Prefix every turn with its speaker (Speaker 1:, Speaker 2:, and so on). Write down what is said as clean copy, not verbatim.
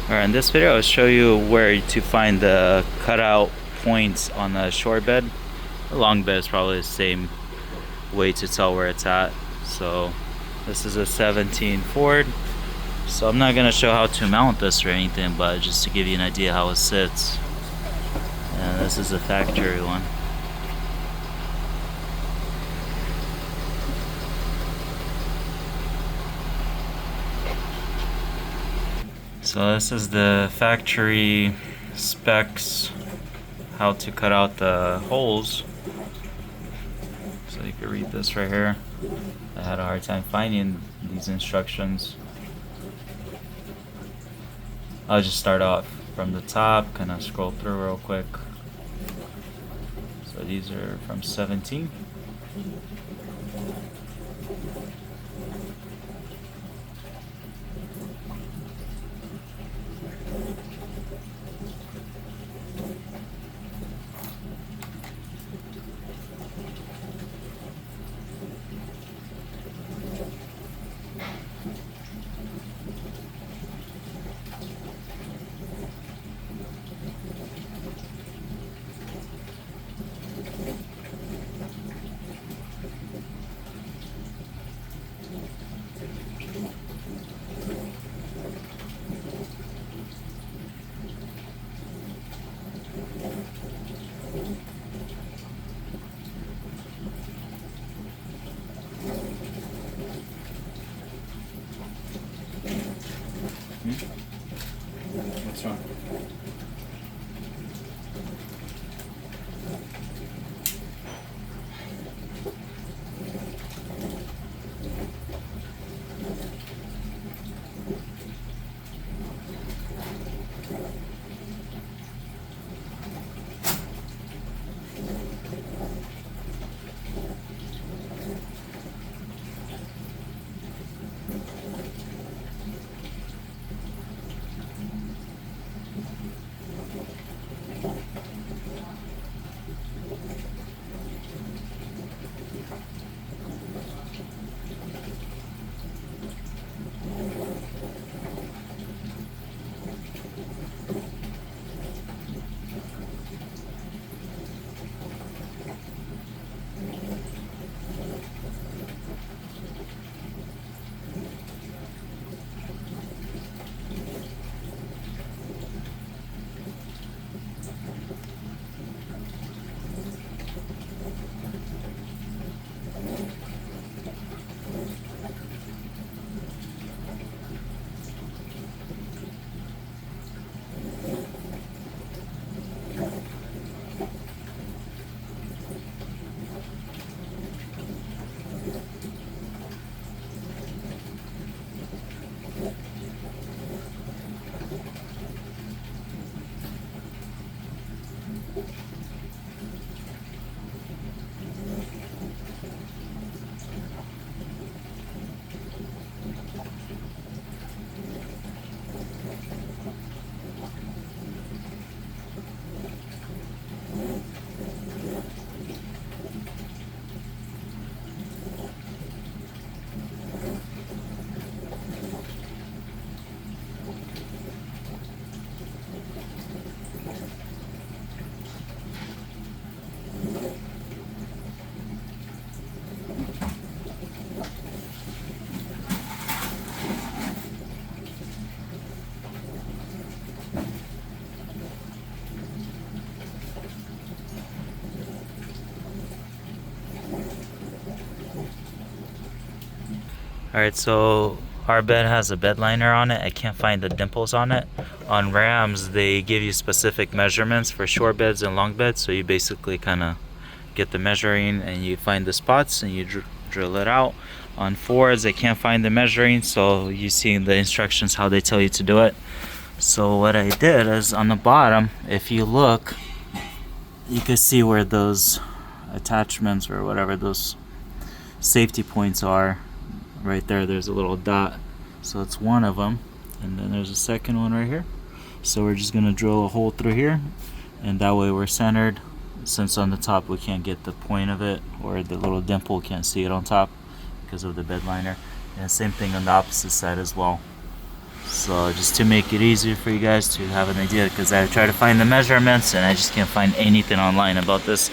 Speaker 1: Alright, in this video I'll show you where to find the cutout points on the short bed. The long bed is probably the same way to tell where it's at. So this is a 17 Ford. So I'm not going to show how to mount this or anything, but just to give you an idea how it sits. And this is a factory one. So this is the factory specs, how to cut out the holes. So you can read this right here. I had a hard time finding these instructions. I'll just start off from the top, kind of scroll through real quick. So these are from 17. What's wrong? Alright, so our bed has a bed liner on it. I can't find the dimples on it. On Rams, they give you specific measurements for short beds and long beds, so you basically kind of get the measuring and you find the spots and you drill it out. On Fords, I can't find the measuring, so you see the instructions how they tell you to do it. So what I did is on the bottom, if you look, you can see where those attachments or whatever those safety points are. Right there, there's a little dot, so it's one of them, and then there's a second one right here. So we're just gonna drill a hole through here, and that way we're centered, since on the top we can't get the point of it, or the little dimple, can't see it on top because of the bed liner. And same thing on the opposite side as well. So just to make it easier for you guys to have an idea, because I try to find the measurements and I just can't find anything online about this.